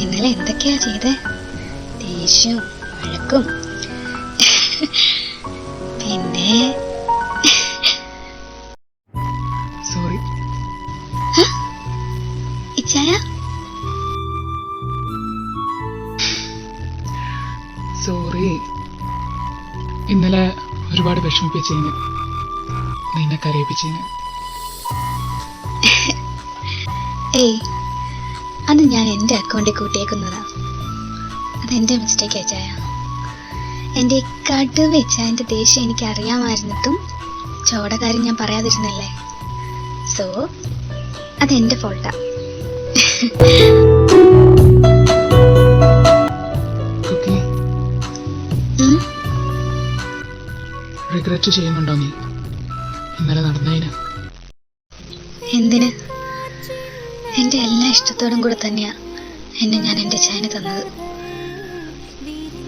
ഇന്നലെ എന്തൊക്കെയാ ചെയ്തേ? ദേഷ്യവും വഴക്കും പിന്നെ സോറി ഇച്ചായ സോറി. ഇന്നലെ ഒരുപാട് വിഷമിപ്പിച്ചതിന്, നിന്നെ കരയിപ്പിച്ചതിന്. ഏയ്, അത് ഞാൻ എൻ്റെ അക്കൗണ്ടിൽ കൂട്ടിയേക്കുന്നതാ. അതെൻ്റെ മിസ്റ്റേക്ക് അച്ചായ. എൻ്റെ കടുവ വെച്ചായൻ്റെ ദേഷ്യം എനിക്ക് അറിയാമായിരുന്നിട്ടും ചോടക്കാര്യം ഞാൻ പറയാതിരുന്നല്ലേ. സോ അതെൻ്റെ ഫോൾട്ടാ. റിഗ്രറ്റ് ചെയ്യുന്നുണ്ടോ നീ ഇന്നലെ നടന്നതിന്? എന്തിന്? എൻ്റെ എല്ലാ ഇഷ്ടത്തോടും കൂടെ തന്നെയാ എന്നെ ഞാൻ എൻ്റെ ചായന് തന്നത്.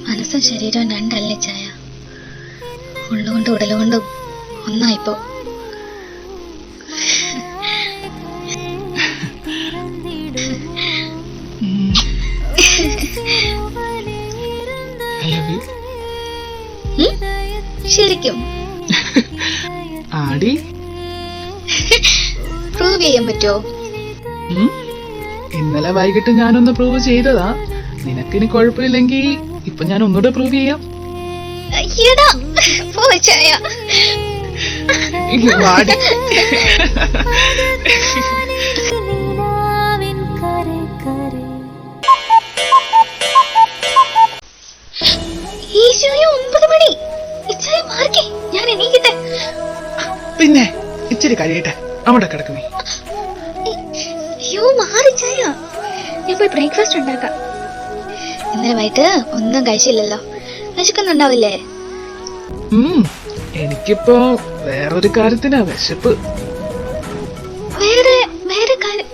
മനസ്സും ശരീരവും രണ്ടല്ലേ ചായ, ഉള്ളുകൊണ്ടും ഉടലുകൊണ്ടും ഒന്നായിപ്പോ. ശരിക്കും ആടി പ്രൂവ് ചെയ്യാൻ പറ്റുമോ? ഇന്നലെ വൈകിട്ട് ഞാനൊന്ന് പ്രൂവ് ചെയ്തതാ. നിനക്കിനി കുഴപ്പമില്ലെങ്കിൽ ഇപ്പൊ ഞാൻ ഒന്നുകൂടെ പ്രൂവ് ചെയ്യാം. പിന്നെ ഇച്ചിരി കഴിയട്ടെ, അവിടെ കിടക്കുന്നേ. ഞാൻ പോയി ബ്രേക്ക്ഫാസ്റ്റ് ഉണ്ടാക്കാം. ഇന്നലെ വൈകിട്ട് ഒന്നും കഴിച്ചില്ലല്ലോ, വിശക്കുന്നുണ്ടാവില്ലേ? എനിക്കിപ്പോ വേറൊരു കാര്യത്തിനാ വിശപ്പ്. വേറെ വേറെ കാര്യം?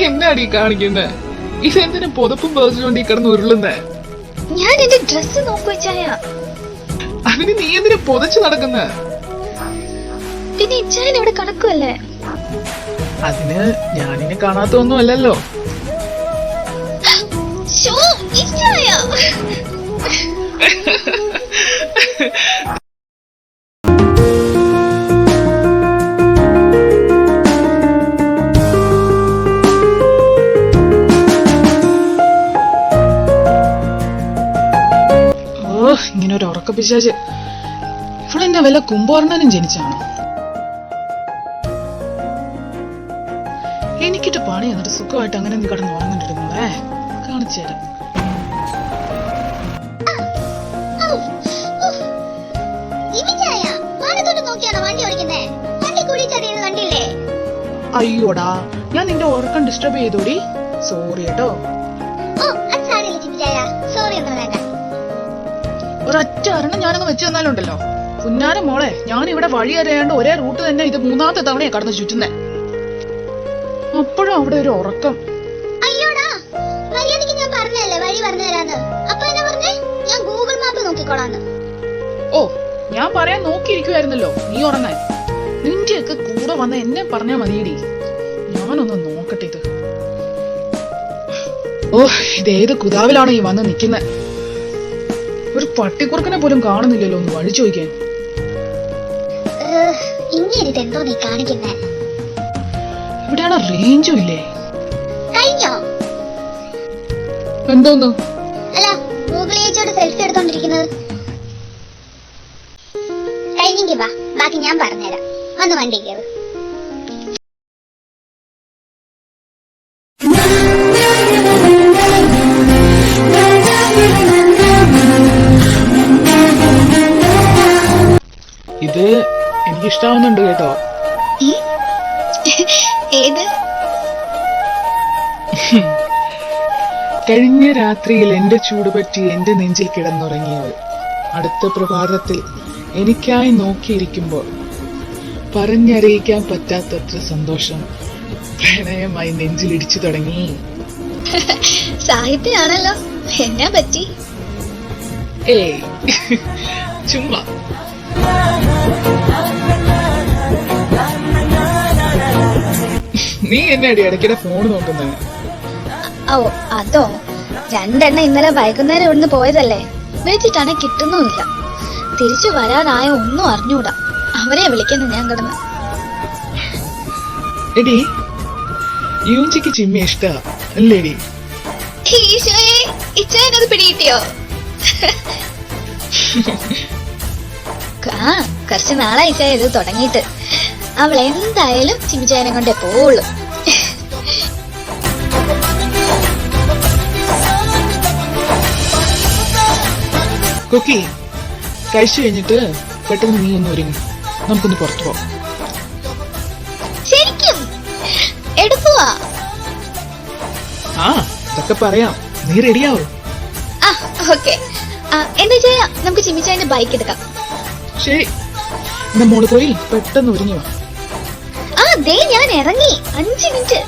എന്നാടി കാണിക്കുന്നേ? ഇതെന്തിനു പുതപ്പും പതിച്ചുകൊണ്ട് ഈ കിടന്ന് ഉരുളുന്നേ? ഞാൻ എന്റെ ഡ്രസ് നോക്കൂ ചായ. അതിന് നീ എന്തിനു പുതച്ചു നടക്കുന്നേ? പിന്നെ ഇച്ചായൻ ഇവിടെ കിടക്കുമല്ലേ? അതിന് ഞാനിനെ കാണാത്തൊന്നും അല്ലല്ലോ. ഇങ്ങനെ ഒരു ഉറക്ക പിശാച്. ഇവളെന്നെ വല്ല കുംഭകർണനും ജനിച്ചാണോ? എനിക്കിട്ട് പണി എന്നിട്ട് സുഖമായിട്ട് അങ്ങനെ നീ കിടന്ന് ഉറങ്ങണ്ടിടുന്നേ. കാണിച്ചു തരാം. അയ്യോടാ, ഞാൻ നിന്റെ ഉറക്കം ഡിസ്റ്റർബ് ചെയ്തോടി. സോറി കേട്ടോ. ഒരൊറ്റ ഒരെണ്ണം ഞാനങ്ങ് വെച്ച് തന്നാലുണ്ടല്ലോ. പുന്നാര മോളെ, ഞാൻ ഇവിടെ വഴി അറിയാണ്ട് ഒരേ റൂട്ട് തന്നെ ഇത് 3ാമത്തെ തവണയാ കടന്ന് ചുറ്റുന്നേ. അപ്പോഴും അവിടെ ഒരു ഉറക്കം. ഓ, ഞാൻ പറയാൻ നോക്കിയിരിക്കുവായിരുന്നല്ലോ നീ ഉറങ്ങാൻ. നിന്റെയൊക്കെ കൂടെ വന്ന എന്നെ പറഞ്ഞാ മതിയടി. ഞാനൊന്ന് നോക്കട്ടെ ഇത്. ഓ, ഇതേത് കുതാവിലാണ് ഈ വന്ന് നിൽക്കുന്നത്? ഒരു പട്ടിക്കുറുക്കനെ പോലും കാണുന്നില്ലല്ലോ ഒന്ന് വഴി ചോദിക്കാൻ. ഇവിടെയാണ് റേഞ്ചും ഇല്ലേ? എന്തോന്ന്? അല്ല, ഗൂഗിൾ സെൽഫി എടുത്തോണ്ടിരിക്കുന്നത് കഴിഞ്ഞെങ്കിൽ വാ, ബാക്കി ഞാൻ പറഞ്ഞുതരാം. വന്ന് വണ്ടി കയറ്. ഇഷ്ടാവുന്നുണ്ട് കേട്ടോ. ഉം? ഏത്? കഴിഞ്ഞ രാത്രിയിൽ എന്റെ ചൂടുപറ്റി എന്റെ നെഞ്ചിൽ കിടന്നുറങ്ങിയവൾ അടുത്ത പ്രഭാതത്തിൽ എനിക്കായി നോക്കിയിരിക്കുമ്പോൾ പറഞ്ഞറിയിക്കാൻ പറ്റാത്തത്ര സന്തോഷം പ്രണയമായി നെഞ്ചിലിടിച്ചു തുടങ്ങി. സാഹിത്യമാണല്ലോ. എന്നാ പറ്റി? ഏയ് ചുമ്മാ. നീ എന്നാടി ഇടയ്ക്കിടെ ഫോൺ നോക്കുന്നത്? ഓ അതോ, 2 എണ്ണം ഇന്നലെ വൈകുന്നേരം ഇവിടുന്ന് പോയതല്ലേ, വിളിച്ചിട്ടാണെ കിട്ടുന്നുമില്ല. തിരിച്ചു വരാനായ ഒന്നും അറിഞ്ഞൂടാ. അവരെ വിളിക്കുന്നു ഞാൻ കിടന്ന്. എടി യൂഞ്ചിക്ക് ചിമ്മി ഇഷ്ട അല്ലേടി? ഈശോയെ, ഇച്ചായനത് പിടികിട്ടിയോ? കുറച്ച് നാളായി ഇച്ചായ ഇത് തുടങ്ങിയിട്ട്. അവൾ എന്തായാലും ചിമ്മിച്ചായനെ കൊണ്ടേ പോവുള്ളൂ. കുക്കി കഴിച്ചു കഴിഞ്ഞിട്ട് പെട്ടെന്ന് നീ ഒന്ന് ഒരുങ്ങി, നമുക്കൊന്ന് പുറത്തു പോവാം. ശരിക്കും എടുക്കുവാ? ആ ഇതൊക്കെ പറയാം, നീ റെഡിയാവും. ആ ഓക്കെ. എന്താ ചെയ്യാ, നമുക്ക് ചിമ്മിച്ചായന്റെ ബൈക്ക് എടുക്കാം. ശരി, നമ്മോട് പോയി പെട്ടെന്ന് ഒരുങ്ങി വാ. ആ ദേ ഞാൻ ഇറങ്ങി. 5 മിനിറ്റ്.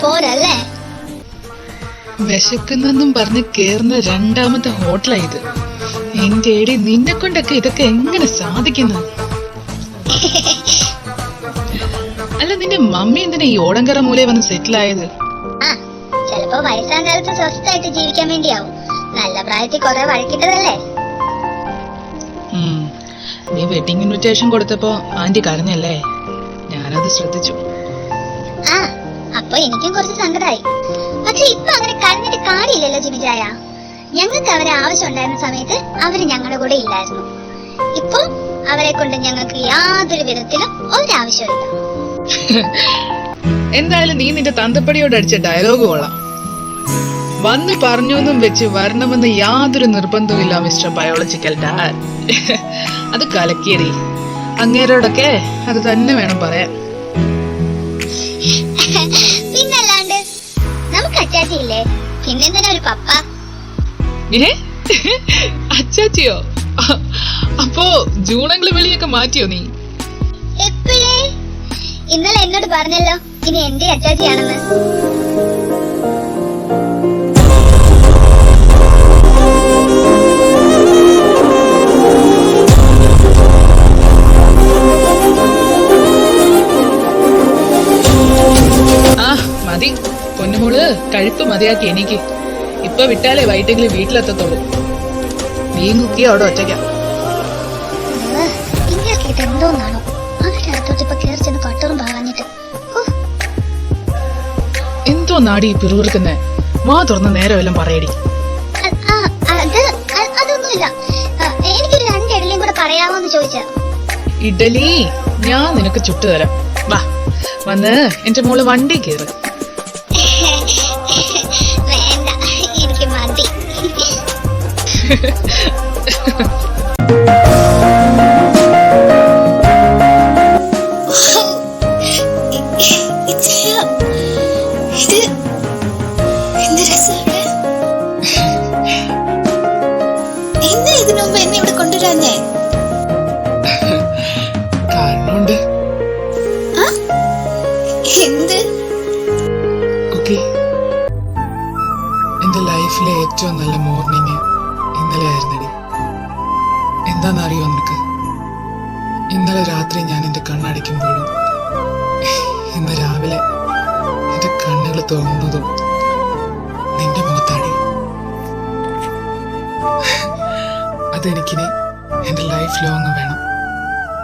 പോരല്ലേ? വിശക്കുന്നെന്നും പറഞ്ഞ് കേറുന്ന 2ാമത്തെ ഹോട്ടലായത്. എന്റെ ഏടി, നിന്നെ കൊണ്ടൊക്കെ ഇതൊക്കെ എങ്ങനെ സാധിക്കുന്നു? അല്ല, നിന്റെ മമ്മി എന്തിനാ ഈ ഓടങ്കര മൂലയെ വന്ന് സെറ്റിൽ ആയത്? ചിലപ്പോ വയസ്സാം കാലത്ത് സ്വസ്ഥമായിട്ട് ജീവിക്കാൻ വേണ്ടിയാവും. നല്ല പ്രായത്തിൽ കുറെ വഴക്കിട്ടതല്ലേ. നീ വെഡിങ് ഇൻവിറ്റേഷൻ കൊടുത്തപ്പോ ആന്റി കരഞ്ഞല്ലേ? ഞാനത് ശ്രദ്ധിച്ചു. അപ്പൊ എനിക്കും കുറച്ച് സങ്കടമായി. പക്ഷെ ഇപ്പൊ അങ്ങനെ കരഞ്ഞിട്ട് കാര്യമില്ലല്ലോ ജിമിജായ. ഞങ്ങൾക്ക് അവരെ ആവശ്യം ഉണ്ടായിരുന്ന സമയത്ത് അവര് ഞങ്ങളുടെ കൂടെ ഇല്ലായിരുന്നു. ഇപ്പൊ അവരെ കൊണ്ട് ഞങ്ങൾക്ക് യാതൊരു വിധത്തിലും ഒരാവശ്യമില്ല. എന്തായാലും നീ നിന്റെ തന്തപ്പടിയോട് അടിച്ച ഡയലോഗ് കൊള്ളാം. വന്ന് പറഞ്ഞൊന്നും വെച്ച് വരണമെന്ന് യാതൊരു നിർബന്ധവുമില്ല മിസ്റ്റർ ബയോളജിക്കൽ ഡാഡ്. അത് കലക്കിയടി. അങ്ങേരോടൊക്കെ അത് തന്നെ വേണം പറയാൻ. പിന്നല്ലാണ്ട് നമുക്ക് അച്ചാച്ചിയില്ലേ, പിന്നെന്തിനാ ഒരു പപ്പ? അച്ചാച്ചിയോ? അപ്പോ ജൂണങ്ങള് വെളിയൊക്കെ മാറ്റിയോ നീ? എപ്പോഴേ? ഇന്നലെ എന്നോട് പറഞ്ഞല്ലോ ഇനി എന്റെ അച്ചാച്ചിയാണെന്ന്. മതി പൊന്നുമോള്, കഴിപ്പ് മതിയാക്കി എനിക്ക്. ഇപ്പൊ വിട്ടാലേ വൈകിട്ടെങ്കിലും വീട്ടിലെത്തത്തുള്ളൂ. നീയും കുക്കിയോ അവിടെ ഒറ്റയ്ക്കാം. ഇങ്ങനെ എന്തോന്നാണോ അവരടുത്തോട്ടിപ്പോ കയറി ചെന്ന് കട്ടറും പാവാഞ്ഞിട്ട്. എന്തോ നാടി പിറുപിറുക്കുന്നേ? വാ തുറന്ന് നേരെ വല്ലതും പറയടി. അതൊന്നുമില്ല, എനിക്കൊരു 2 ഇഡലിയും കൂടെ പറയാമോന്ന് ചോദിച്ച. ഇഡലി ഞാൻ നിനക്ക് ചുട്ടുതരാം. വാ വന്ന് എന്റെ മോള് വണ്ടി കയറ്. വേണ്ട, എനിക്ക് മതി. ഇതിനുമുമ്പ് എന്നെ ഇവിടെ കൊണ്ടുവരാഞ്ഞേ? കാരണമുണ്ട്. എന്ത്? കുക്കി, എന്റെ ലൈഫിലെ ഏറ്റവും നല്ല മോർണിംഗ് ഇന്നലെ ആയിരുന്നടി. എന്താണെന്നറിയോ നിനക്ക്? ഇന്നലെ രാത്രി ഞാൻ എന്റെ കണ്ണടയ്ക്കുമ്പോഴും ഇന്ന് രാവിലെ എന്റെ കണ്ണുകൾ തുറന്നതും നിന്റെ മുഖത്താടി. അതെനിക്കിനി എന്റെ ലൈഫ് ലോങ് വേണം.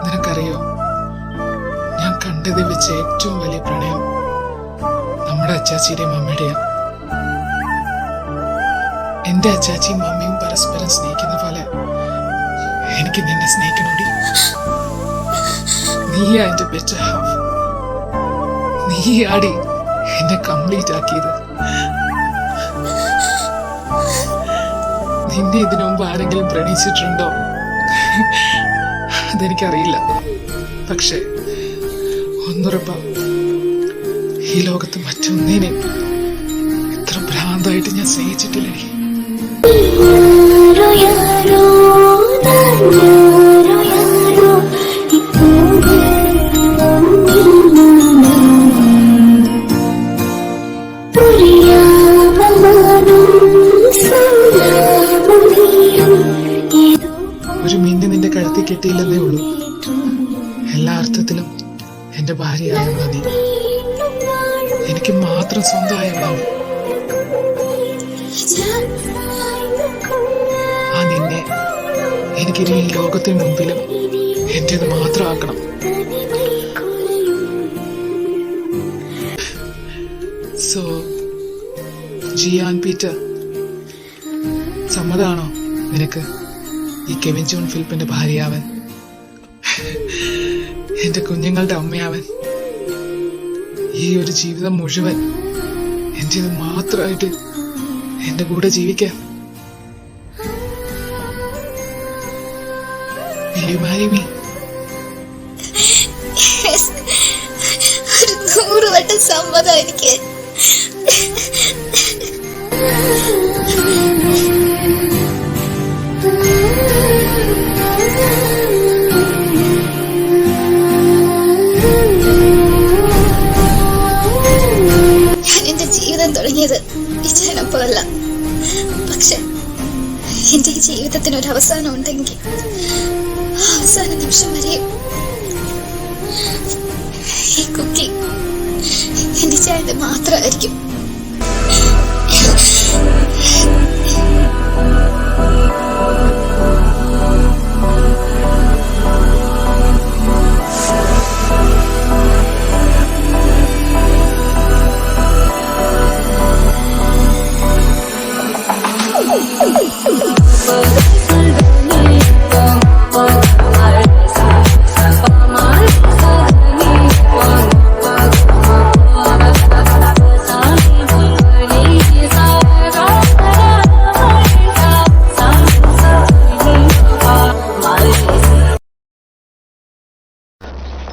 നിനക്കറിയോ, ഞാൻ കണ്ടതിൽ വെച്ച് ഏറ്റവും വലിയ പ്രണയം നമ്മുടെ അച്ചാച്ചിയുടെയും അമ്മയുടെയും. എന്റെ അച്ചാച്ചിയും അമ്മയും പരസ്പരം സ്നേഹിക്കുന്ന പോലെ എനിക്ക് നിന്നെ സ്നേഹിക്കണോടി. നീയാ എന്റെ ബെറ്റർ ഹാഫ്. നീയാടി എന്നെ കംപ്ലീറ്റ് ആക്കിയത്. നിന്നെ ഇതിനു മുമ്പ് ആരെങ്കിലും പ്രണയിച്ചിട്ടുണ്ടോ അതെനിക്കറിയില്ല. പക്ഷെ ഒന്നുറപ്പാ, ഈ ലോകത്ത് മറ്റൊന്നിനെ ഇത്ര ഭ്രാന്തായിട്ട് ഞാൻ സ്നേഹിച്ചിട്ടില്ലടി. ഒരു മിന്നി നിന്റെ കഴുത്തി കെട്ടിയില്ലെന്നേ ഉള്ളൂ. എല്ലാ അർത്ഥത്തിലും എന്റെ ഭാര്യയായ നീ. എനിക്ക് മാത്രം സ്വന്തമായവളാണ്. ആ നിന്നെ എനിക്കിനി ഈ ലോകത്തിന് മുമ്പിലും എന്റേത് മാത്രമാക്കണം. സോ ജിയാൻ പീറ്റർ, സമ്മതാണോ നിനക്ക് ഈ കെവിൻ ജോൺ ഫിലിപ്പിന്റെ ഭാര്യയാവൻ, എന്റെ കുഞ്ഞുങ്ങളുടെ അമ്മയാവൻ, ഈ ഒരു ജീവിതം മുഴുവൻ എന്റേത് മാത്രമായിട്ട് എന്റെ കൂടെ ജീവിക്കാൻ? Will you marry me? ഒരു 100 വട്ടം സമ്മതം എനിക്ക്. ഞാൻ എന്റെ ജീവിതം തുടങ്ങിയത് വിജയനപ്പോഴല്ല. പക്ഷെ എന്റെ ഈ ജീവിതത്തിന് ഒരു അവസാനം ഉണ്ടെങ്കിൽ അവസാന നിമിഷം വരെ ഈ കുക്കി എന്റെ ചായന്റെ മാത്രമായിരിക്കും.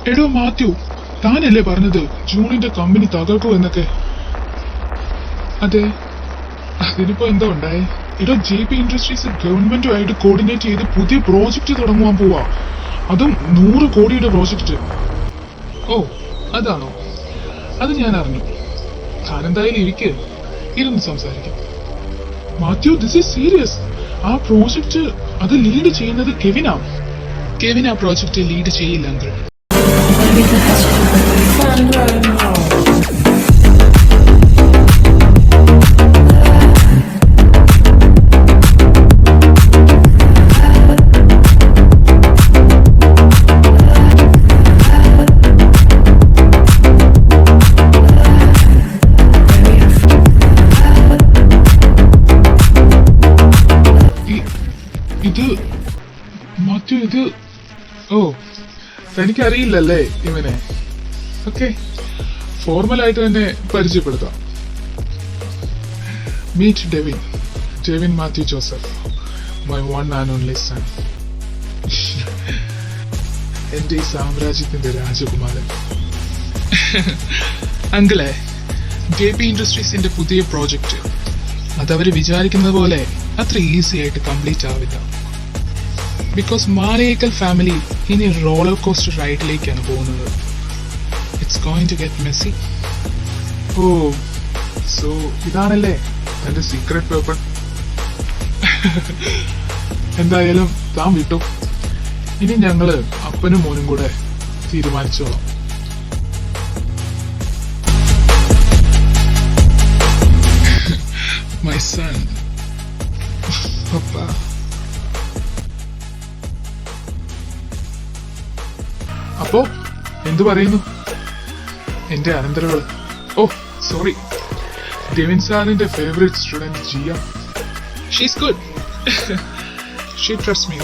എടോ മാത്യു, താനല്ലേ പറഞ്ഞത് ജൂണിന്റെ കമ്പനി തകർക്കൂ എന്നൊക്കെ? അതെ, അതിനിപ്പോ എന്താ ഉണ്ടായേ? എടോ, JP ഇൻഡസ്ട്രീസ് ഗവൺമെന്റുമായിട്ട് കോർഡിനേറ്റ് ചെയ്ത് പുതിയ പ്രോജക്റ്റ് തുടങ്ങുവാൻ പോവാ. അതും 100 കോടിയുടെ പ്രോജക്റ്റ്. ഓ, അതാണോ? അത് ഞാൻ അറിഞ്ഞു. താനെന്തായാലും ഇരുന്ന് സംസാരിക്കാം. Mathew, this is serious. ആ പ്രോജക്റ്റ് അത് ലീഡ് ചെയ്യുന്നത് കെവിൻ ആ പ്രോജക്റ്റ് ലീഡ് ചെയ്യില്ല അങ്കിൾ. ഇത് ഓ, തനിക്കറിയില്ലല്ലേ ഇവനെ? ഓക്കെ, ഫോർമലായിട്ട് തന്നെ പരിചയപ്പെടുത്താം. Meet Devin Mathew Joseph, my one and only son. എന്റെ ഈ സാമ്രാജ്യത്തിന്റെ രാജകുമാരൻ. അങ്കിളെ, JP ഇൻഡസ്ട്രീസിന്റെ പുതിയ പ്രോജക്റ്റ് അതവര് വിചാരിക്കുന്നത് പോലെ അത്ര ഈസി ആയിട്ട് കംപ്ലീറ്റ് ആവില്ല. ബിക്കോസ് മാരേക്കൽ ഫാമിലി ഇനി റോളർ കോസ്റ്റർ റൈഡിലേക്കാണ് പോകുന്നത്. It's going to get messy. Oh, so ഇതാണല്ലേ എന്റെ സീക്രട്ട് പേപ്പർ. എന്തായാലും താൻ വിട്ടു. ഇനി ഞങ്ങള് അപ്പനും മോനും കൂടെ തീരുമാനിച്ചോളാം. മൈ സൺ, പപ്പ. അപ്പോ എന്തു പറയുന്നു എന്റെ അനന്തരവള്? ഓ സോറി, ഡെവിൻ സാറിന്റെ favourite student Jiya. She's good. She trust me.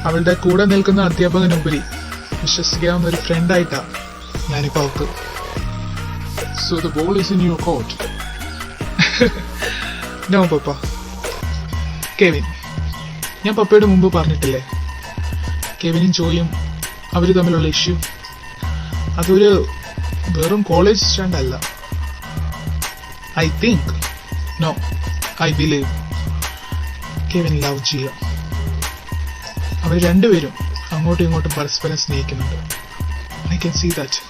അവളുടെ കൂടെ നിൽക്കുന്ന അധ്യാപകനുപരി വിശ്വസിക്കാവുന്ന ഒരു ഫ്രണ്ടായിട്ടാ ഞാനിപ്പോ അവൾക്ക്. So the ball is in your court. No പപ്പ. കെവിൻ, ഞാൻ പപ്പയുടെ മുമ്പ് പറഞ്ഞിട്ടില്ലേ, കെവിനും ജോയും അവര് തമ്മിലുള്ള ഇഷ്യൂ അതൊരു വെറും കോളേജ് സ്റ്റാൻഡ് അല്ല. I think, no, I believe Kevin love Jiya. അവർ രണ്ടുപേരും അങ്ങോട്ടും ഇങ്ങോട്ടും പരസ്പരം സ്നേഹിക്കുന്നുണ്ട്. I can see that.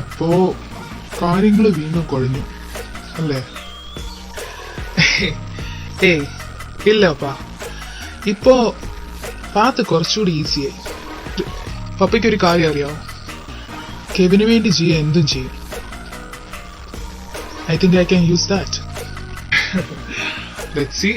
അപ്പോ കാര്യങ്ങൾ വീണ്ടും കുഴഞ്ഞു അല്ലേ? ഏയ് ഇല്ലപ്പാ, ഇപ്പോ പാത്ത് കുറച്ചുകൂടി ഈസിയായി. പപ്പയ്ക്ക് ഒരു കാര്യം അറിയാവോ? കെവിന് വേണ്ടി ജിയ എന്തും ചെയ്യും. I think I can use that. Let's see.